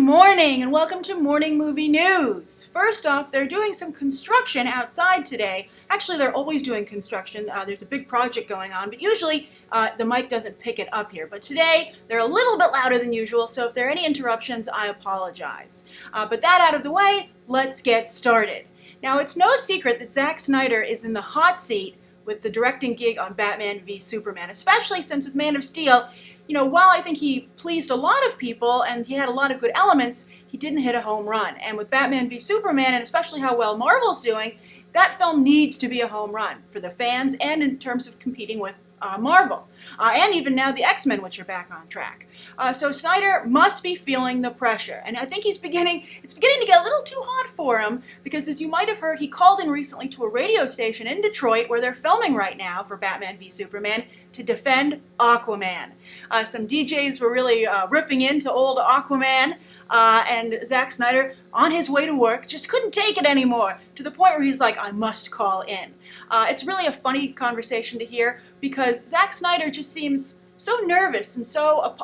morning and welcome to Morning Movie News. First off, they're doing some construction outside today. Actually, they're always doing construction. There's a big project going on, but usually the mic doesn't pick it up here. But today, they're a little bit louder than usual, so if there are any interruptions, I apologize. But that out of the way, let's get started. Now, it's no secret that Zack Snyder is in the hot seat with the directing gig on Batman v Superman, especially since with Man of Steel, while I think he pleased a lot of people and he had a lot of good elements, he didn't hit a home run. And with Batman v Superman, and especially how well Marvel's doing, that film needs to be a home run for the fans and in terms of competing with Marvel. And even now the X-Men, which are back on track. So Snyder must be feeling the pressure. And I think it's beginning to get a little too hot for him because, as you might have heard, he called in recently to a radio station in Detroit where they're filming right now for Batman v Superman to defend Aquaman. Some DJs were really ripping into old Aquaman, and Zack Snyder, on his way to work, just couldn't take it anymore, to the point where he's like, I must call in. It's really a funny conversation to hear because Zack Snyder just seems so nervous and so,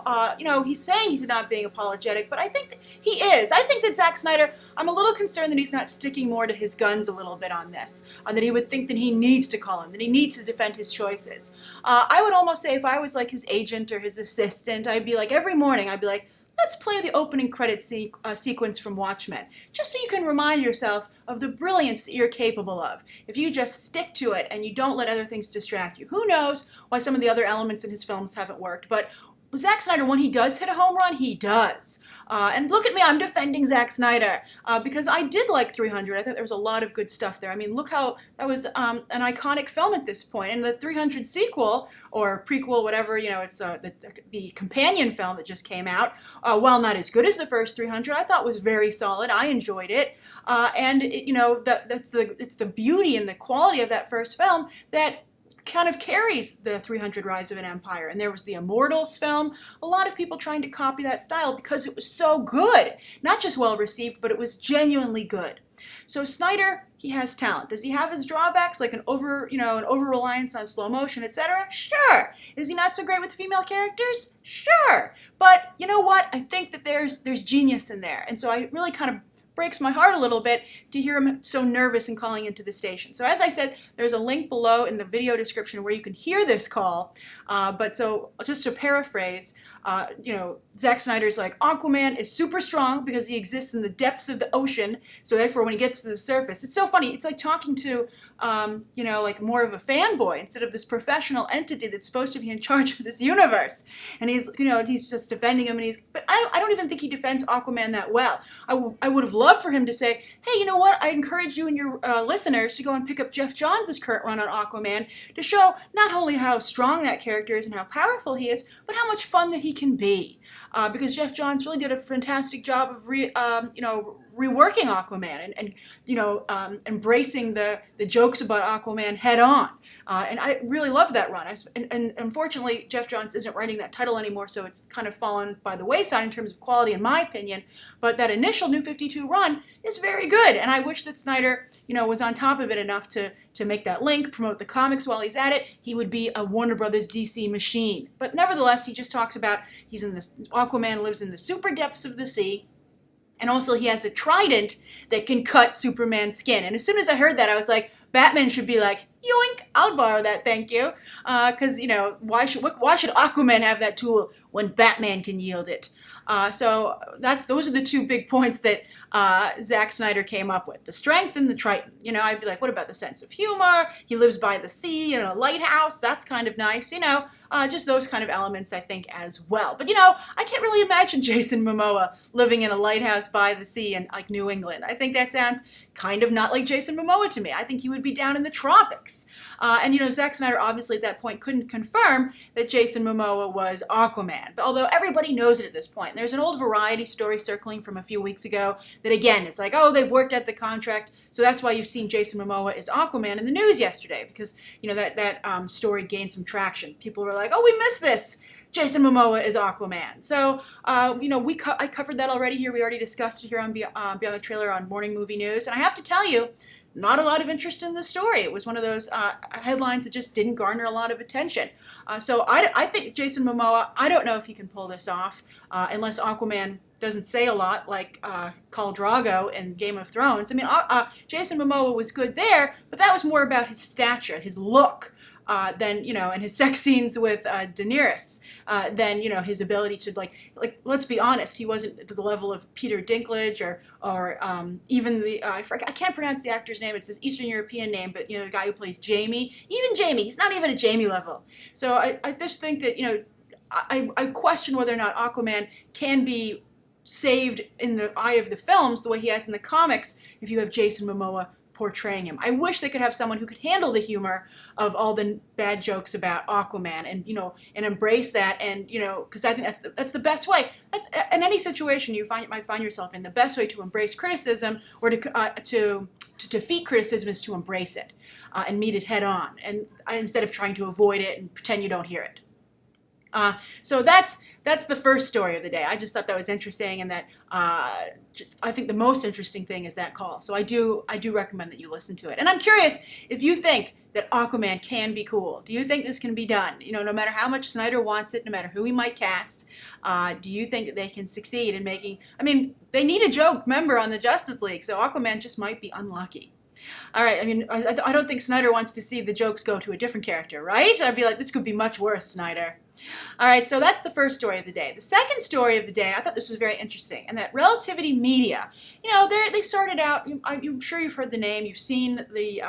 he's saying he's not being apologetic, but I think that he is. I think that Zack Snyder, I'm a little concerned that he's not sticking more to his guns a little bit on this, that he would think that he needs to call him, that he needs to defend his choices. I would almost say if I was like his agent or his assistant, I'd be like, every morning, I'd be like, let's play the opening credits sequence from Watchmen, just so you can remind yourself of the brilliance that you're capable of. If you just stick to it and you don't let other things distract you. Who knows why some of the other elements in his films haven't worked, but Zack Snyder, when he does hit a home run, he does. And look at me, I'm defending Zack Snyder because I did like 300. I thought there was a lot of good stuff there. I mean, look how that was an iconic film at this point. And the 300 sequel, or prequel, whatever, it's the companion film that just came out, while not as good as the first 300, I thought was very solid. I enjoyed it. It's the beauty and the quality of that first film that kind of carries the 300 Rise of an Empire. And there was the Immortals film. A lot of people trying to copy that style because it was so good. Not just well received, but it was genuinely good. So Snyder, he has talent. Does he have his drawbacks, like an over-reliance on slow motion, etc.? Sure. Is he not so great with female characters? Sure. But you know what? I think that there's genius in there. And so I really kind of breaks my heart a little bit to hear him so nervous and calling into the station. So as I said, there's a link below in the video description where you can hear this call. But so just to paraphrase, Zack Snyder's like, Aquaman is super strong because he exists in the depths of the ocean. So therefore, when he gets to the surface, it's so funny. It's like talking to, like more of a fanboy instead of this professional entity that's supposed to be in charge of this universe. And he's just defending him. But I don't even think he defends Aquaman that well. I would have loved for him to say, hey, you know what? I encourage you and your listeners to go and pick up Jeff Johns' current run on Aquaman to show not only how strong that character is and how powerful he is, but how much fun that he can be. Because Jeff Johns really did a fantastic job of reworking Aquaman and embracing the jokes about Aquaman head on. And I really loved that run. And unfortunately, Jeff Johns isn't writing that title anymore, so it's kind of fallen by the wayside in terms of quality, in my opinion. But that initial New 52 run is very good, and I wish that Snyder, was on top of it enough to make that link, promote the comics while he's at it. He would be a Warner Brothers DC machine. But nevertheless, he just talks about Aquaman lives in the super depths of the sea. And also he has a trident that can cut Superman's skin. And as soon as I heard that, I was like, Batman should be like, yoink, I'll borrow that, thank you. Because, why should Aquaman have that tool when Batman can yield it? So those are the two big points that Zack Snyder came up with, the strength and the trident. I'd be like, what about the sense of humor? He lives by the sea in a lighthouse. That's kind of nice. Just those kind of elements, I think, as well. But, I can't really imagine Jason Momoa living in a lighthouse by the sea in, like, New England. I think that sounds kind of not like Jason Momoa to me. I think he would be down in the tropics. And Zack Snyder obviously at that point couldn't confirm that Jason Momoa was Aquaman. But although everybody knows it at this point. There's an old Variety story circling from a few weeks ago that, again, is like, oh, they've worked out the contract, so that's why you've seen Jason Momoa as Aquaman in the news yesterday, because, that story gained some traction. People were like, oh, we missed this. Jason Momoa is Aquaman. So, I covered that already here. We already discussed it here on Beyond the Trailer on Morning Movie News. And I have to tell you, not a lot of interest in the story. It was one of those headlines that just didn't garner a lot of attention. So I think Jason Momoa, I don't know if he can pull this off unless Aquaman doesn't say a lot, like Khal Drogo in Game of Thrones. I mean, Jason Momoa was good there, but that was more about his stature, his look, than, and his sex scenes with Daenerys, than, his ability to, like, let's be honest, he wasn't at the level of Peter Dinklage or even I can't pronounce the actor's name. It's his Eastern European name, but, the guy who plays Jaime, even Jaime, he's not even at Jaime level. So I just think that, I question whether or not Aquaman can be saved in the eye of the films the way he has in the comics if you have Jason Momoa portraying him. I wish they could have someone who could handle the humor of all the bad jokes about Aquaman and and embrace that, and because I think that's the best way. That's in any situation you might find yourself in. The best way to embrace criticism or to defeat criticism is to embrace it and meet it head on, and instead of trying to avoid it and pretend you don't hear it. So that's the first story of the day. I just thought that was interesting, and that I think the most interesting thing is that call. So I do recommend that you listen to it. And I'm curious if you think that Aquaman can be cool. Do you think this can be done? No matter how much Snyder wants it, no matter who he might cast, do you think that they can succeed in making? I mean, they need a joke member on the Justice League, so Aquaman just might be unlucky. All right, I mean, I don't think Snyder wants to see the jokes go to a different character, right? I'd be like, this could be much worse, Snyder. All right, so that's the first story of the day. The second story of the day, I thought this was very interesting, and that Relativity Media, they started out, I'm sure you've heard the name, you've seen the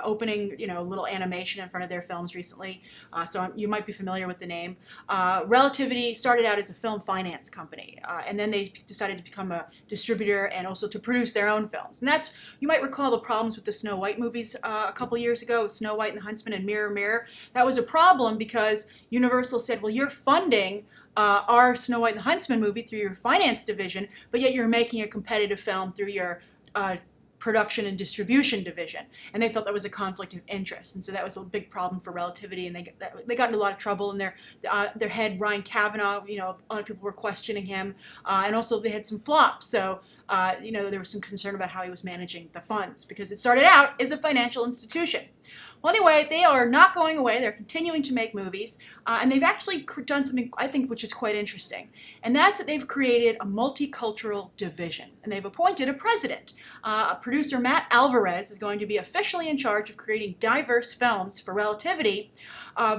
opening, little animation in front of their films recently, so you might be familiar with the name. Relativity started out as a film finance company, and then they decided to become a distributor and also to produce their own films. And that's, you might recall the problems with the Snow White movies a couple years ago, with Snow White and the Huntsman and Mirror, Mirror. That was a problem because Universal said, well, you're funding our Snow White and the Huntsman movie through your finance division, but yet you're making a competitive film through your production and distribution division, and they felt that was a conflict of interest, and so that was a big problem for Relativity, and they got into a lot of trouble. And their head, Ryan Kavanaugh, a lot of people were questioning him, and also they had some flops. So there was some concern about how he was managing the funds, because it started out as a financial institution. Well, anyway, they are not going away. They're continuing to make movies, and they've actually done something, I think, which is quite interesting, and that's that they've created a multicultural division, and they've appointed a president. Producer Matt Alvarez is going to be officially in charge of creating diverse films for Relativity,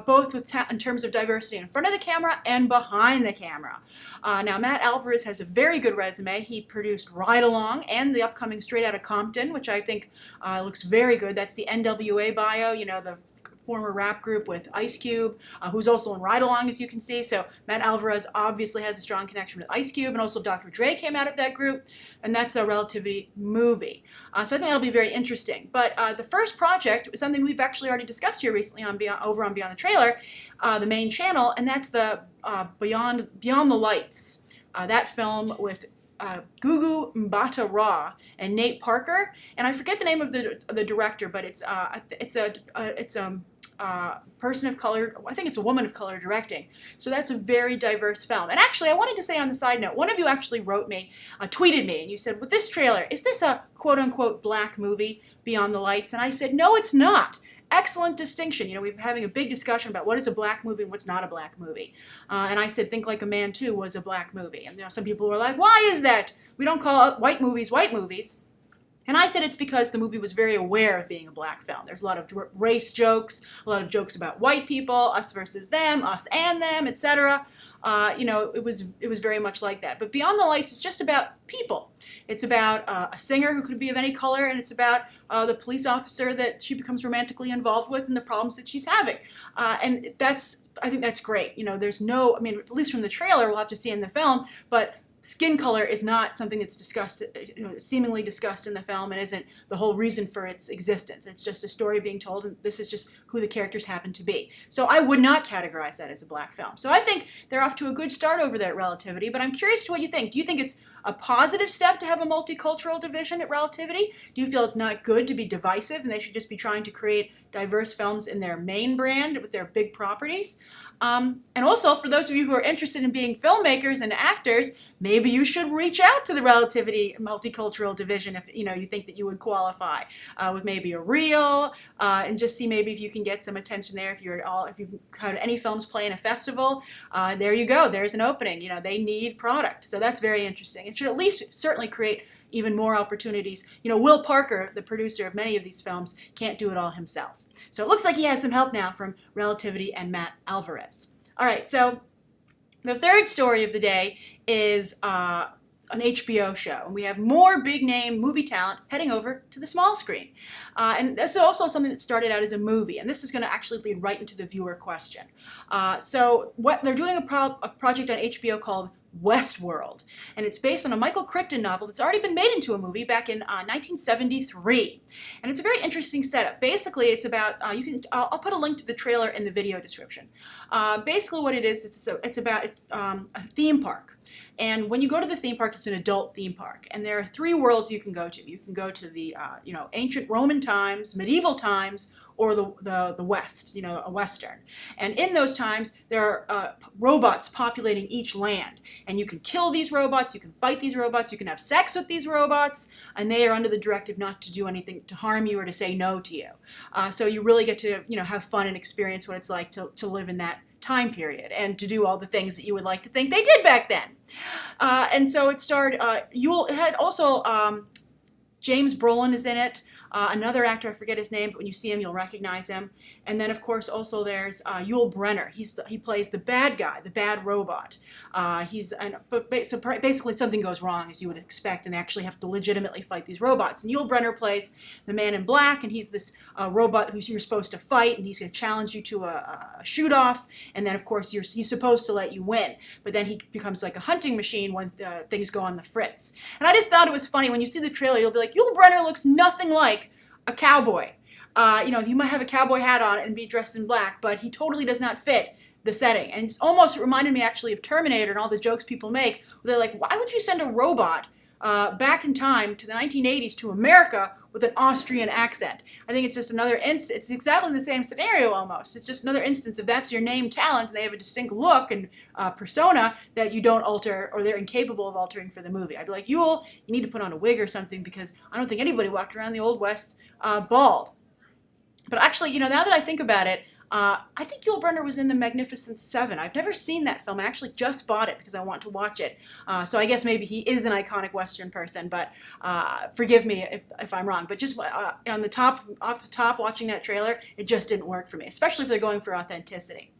both in terms of diversity in front of the camera and behind the camera. Now, Matt Alvarez has a very good resume. He produced Ride Along and the upcoming Straight Outta Compton, which I think looks very good. That's the NWA bio, the former rap group with Ice Cube, who's also in Ride Along, as you can see. So Matt Alvarez obviously has a strong connection with Ice Cube, and also Dr. Dre came out of that group, and that's a Relativity movie. So I think that'll be very interesting. But the first project is something we've actually already discussed here recently over on Beyond the Trailer, the main channel, and that's the Beyond the Lights. That film with Gugu Mbatha-Raw and Nate Parker, and I forget the name of the director, but it's a person of color. I think it's a woman of color directing. So that's a very diverse film. And actually, I wanted to say on the side note, one of you actually wrote me, tweeted me, and you said, with this trailer, is this a quote-unquote black movie, Beyond the Lights? And I said, no, it's not. Excellent distinction. We've been having a big discussion about what is a black movie and what's not a black movie. And I said, Think Like a Man 2 was a black movie. And some people were like, why is that? We don't call white movies white movies. And I said it's because the movie was very aware of being a black film. There's a lot of race jokes, a lot of jokes about white people, us versus them, us and them, etc. It was very much like that. But Beyond the Lights is just about people. It's about a singer who could be of any color, and it's about the police officer that she becomes romantically involved with and the problems that she's having. And I think that's great. There's at least from the trailer, we'll have to see in the film, but skin color is not something that's discussed, seemingly discussed in the film, and isn't the whole reason for its existence. It's just a story being told, and this is just who the characters happen to be. So I would not categorize that as a black film. So I think they're off to a good start over there at Relativity, but I'm curious to what you think. Do you think it's a positive step to have a multicultural division at Relativity? Do you feel it's not good to be divisive and they should just be trying to create diverse films in their main brand with their big properties? And also, for those of you who are interested in being filmmakers and actors, maybe you should reach out to the Relativity Multicultural Division if you think that you would qualify with maybe a reel, and just see maybe if you can get some attention there. If you've had any films play in a festival, there you go. There's an opening. They need product, so that's very interesting. It should at least certainly create even more opportunities. Will Parker, the producer of many of these films, can't do it all himself. So it looks like he has some help now from Relativity and Matt Alvarez. All right, so the third story of the day is an HBO show. And we have more big-name movie talent heading over to the small screen. And this is also something that started out as a movie, and this is going to actually lead right into the viewer question. So what they're doing a project on HBO called Westworld, and it's based on a Michael Crichton novel that's already been made into a movie back in 1973, and it's a very interesting setup. Basically, it's about I'll put a link to the trailer in the video description. Basically, what it is, it's about a theme park, and when you go to the theme park, it's an adult theme park, and there are 3 worlds you can go to. You can go to the ancient Roman times, medieval times, or the West, a Western. And in those times, there are robots populating each land. And you can kill these robots, you can fight these robots, you can have sex with these robots, and they are under the directive not to do anything to harm you or to say no to you. So you really get to have fun and experience what it's like to live in that time period and to do all the things that you would like to think they did back then. And so it starred, it had also James Brolin is in it. Another actor, I forget his name, but when you see him, you'll recognize him. And then, of course, also there's Yul Brynner. He plays the bad guy, the bad robot. So basically something goes wrong, as you would expect, and they actually have to legitimately fight these robots. And Yul Brynner plays the Man in Black, and he's this robot who you're supposed to fight, and he's going to challenge you to a shoot-off. And then, of course, he's supposed to let you win. But then he becomes like a hunting machine when things go on the fritz. And I just thought it was funny. When you see the trailer, you'll be like, Yul Brynner looks nothing like a cowboy. You might have a cowboy hat on and be dressed in black, but he totally does not fit the setting. And it reminded me actually of Terminator and all the jokes people make. Where they're like, why would you send a robot back in time to the 1980s to America with an Austrian accent? I think it's just another instance. It's exactly the same scenario almost. It's just another instance of that's your name talent, and they have a distinct look and persona that you don't alter, or they're incapable of altering for the movie. I'd be like, Yul, you need to put on a wig or something, because I don't think anybody walked around the Old West bald. But actually, now that I think about it, I think Yul Brynner was in The Magnificent Seven. I've never seen that film. I actually just bought it because I want to watch it. So I guess maybe he is an iconic Western person, but forgive me if I'm wrong. But just off the top, watching that trailer, it just didn't work for me, especially if they're going for authenticity.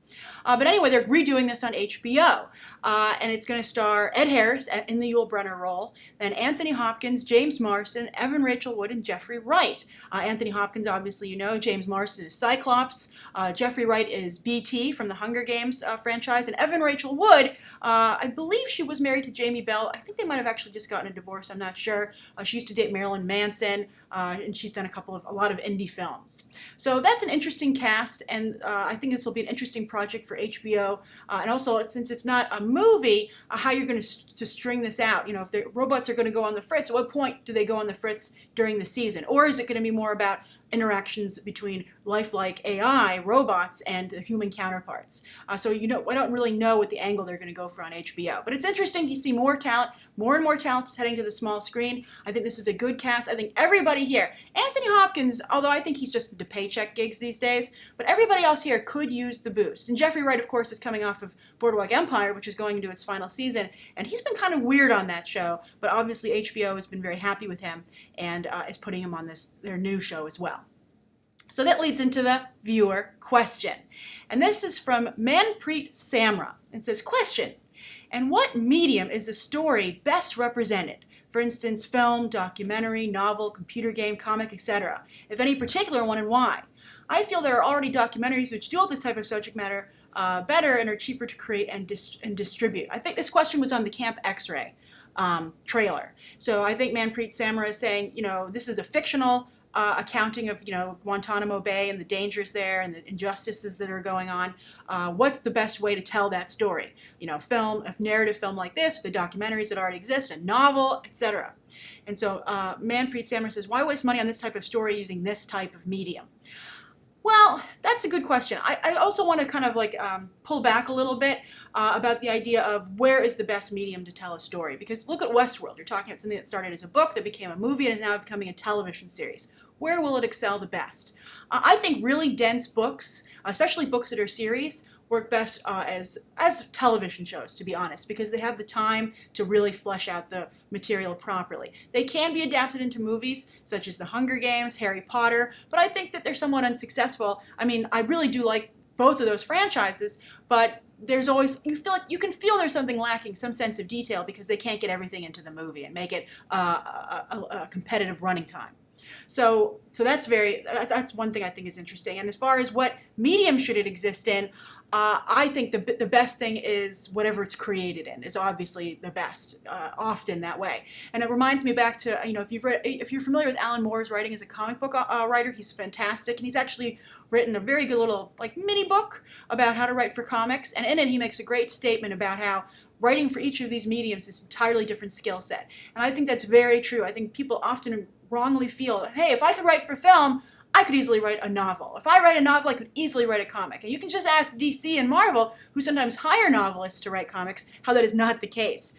But anyway, they're redoing this on HBO, and it's going to star Ed Harris in the Yul Brynner role, then Anthony Hopkins, James Marsden, Evan Rachel Wood, and Jeffrey Wright. Anthony Hopkins, obviously James Marsden is Cyclops, Jeffrey Wright is BT from the Hunger Games franchise, and Evan Rachel Wood, I believe she was married to Jamie Bell. I think they might have actually just gotten a divorce, I'm not sure. She used to date Marilyn Manson, and she's done a lot of indie films. So that's an interesting cast, and I think this will be an interesting project for HBO, and also since it's not a movie, how you're going to string this out. If the robots are going to go on the fritz, at what point do they go on the fritz during the season? Or is it going to be more about interactions between lifelike AI robots and the human counterparts? So I don't really know what the angle they're going to go for on HBO. But it's interesting to see more and more talent is heading to the small screen. I think this is a good cast. I think everybody here, Anthony Hopkins, although I think he's just into paycheck gigs these days, but everybody else here could use the boost. And Jeffrey Wright, of course, is coming off of Boardwalk Empire, which is going into its final season, and he's been kind of weird on that show, but obviously HBO has been very happy with him and is putting him on their new show as well. So that leads into the viewer question. And this is from Manpreet Samra. It says, question, in what medium is a story best represented? For instance, film, documentary, novel, computer game, comic, etc. If any particular one, and why? I feel there are already documentaries which deal with this type of subject matter better and are cheaper to create and distribute. I think this question was on the Camp X-Ray trailer. So I think Manpreet Samra is saying, this is a fictional accounting of Guantanamo Bay and the dangers there and the injustices that are going on. What's the best way to tell that story? Film, a narrative film like this, the documentaries that already exist, a novel, etc. And so Manpreet Samra says, why waste money on this type of story using this type of medium? Well, that's a good question. I also want to kind of like pull back a little bit about the idea of where is the best medium to tell a story. Because look at Westworld. You're talking about something that started as a book that became a movie and is now becoming a television series. Where will it excel the best? I think really dense books, especially books that are series, work best as television shows, to be honest, because they have the time to really flesh out the material properly. They can be adapted into movies, such as The Hunger Games, Harry Potter, but I think that they're somewhat unsuccessful. I mean, I really do like both of those franchises, but there's always, you can feel there's something lacking, some sense of detail, because they can't get everything into the movie and make it a competitive running time. So that's one thing I think is interesting. And as far as what medium should it exist in, I think the best thing is whatever it's created in is obviously the best, often that way. And it reminds me back to, if you're familiar with Alan Moore's writing as a comic book writer, he's fantastic, and he's actually written a very good little like mini book about how to write for comics. And in it, he makes a great statement about how writing for each of these mediums is an entirely different skill set. And I think that's very true. I think people often wrongly feel, hey, if I could write for film, I could easily write a novel. If I write a novel, I could easily write a comic. And you can just ask DC and Marvel, who sometimes hire novelists to write comics, how that is not the case.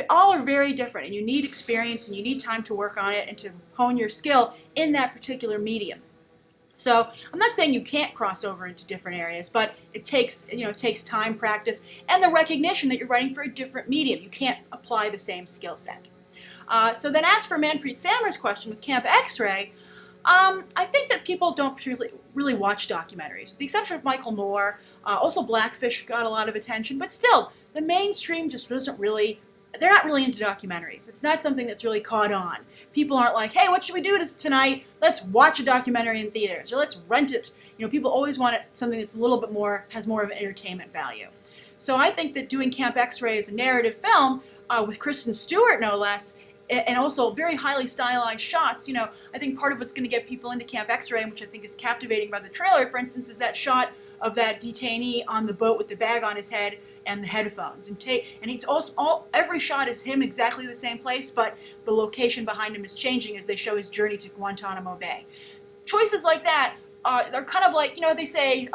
All are very different, and you need experience, and you need time to work on it and to hone your skill in that particular medium. So I'm not saying you can't cross over into different areas, but it takes time, practice, and the recognition that you're writing for a different medium. You can't apply the same skill set. So then as for Manpreet Sammer's question with Camp X-Ray, I think that people don't really watch documentaries, with the exception of Michael Moore. Also Blackfish got a lot of attention, but still, the mainstream just doesn't really, they're not really into documentaries. It's not something that's really caught on. People aren't like, hey, what should we do tonight? Let's watch a documentary in theaters, or let's rent it. People always want something that's a little bit more, has more of an entertainment value. So I think that doing Camp X-Ray as a narrative film, with Kristen Stewart no less, and also very highly stylized shots, I think part of what's going to get people into Camp X-Ray, and which I think is captivating by the trailer, for instance, is that shot of that detainee on the boat with the bag on his head and the headphones. And it's also every shot is him exactly the same place, but the location behind him is changing as they show his journey to Guantanamo Bay. Choices like that they're kind of like, they say,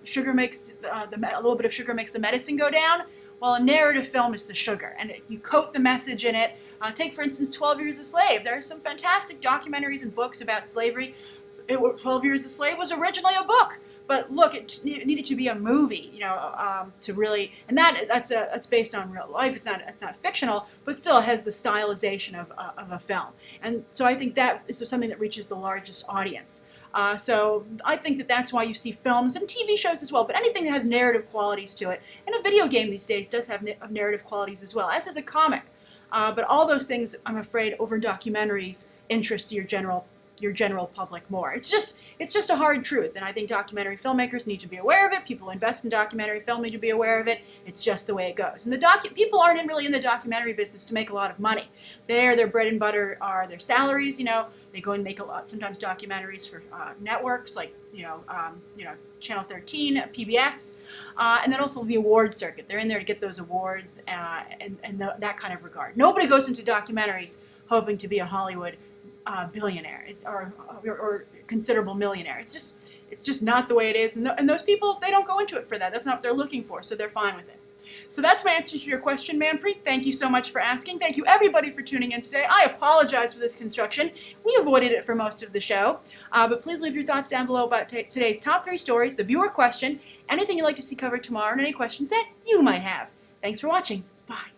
sugar makes a little bit of sugar makes the medicine go down. Well, a narrative film is the sugar, and you coat the message in it. Take, for instance, 12 Years a Slave. There are some fantastic documentaries and books about slavery. 12 Years a Slave was originally a book, but look, it needed to be a movie, to really, and that's based on real life. It's not fictional, but still it has the stylization of a film. And so I think that is something that reaches the largest audience. So I think that that's why you see films and TV shows as well, but anything that has narrative qualities to it. And a video game these days does have narrative qualities as well, as does a comic. But all those things, I'm afraid, over documentaries interest your general public more. It's just a hard truth, and I think documentary filmmakers need to be aware of it. People who invest in documentary film need to be aware of it. It's just the way it goes. And people aren't really in the documentary business to make a lot of money. Their bread and butter are their salaries. They go and make sometimes documentaries for networks like Channel 13, PBS, and then also the award circuit. They're in there to get those awards and that kind of regard. Nobody goes into documentaries hoping to be a Hollywood billionaire or considerable millionaire. It's just not the way it is, and those people, they don't go into it for that. That's not what they're looking for, so they're fine with it. So that's my answer to your question, Manpreet. Thank you so much for asking. Thank you everybody for tuning in today. I apologize for this construction. We avoided it for most of the show, but please leave your thoughts down below about today's top 3 stories, the viewer question, anything you'd like to see covered tomorrow, and any questions that you might have. Thanks for watching. Bye.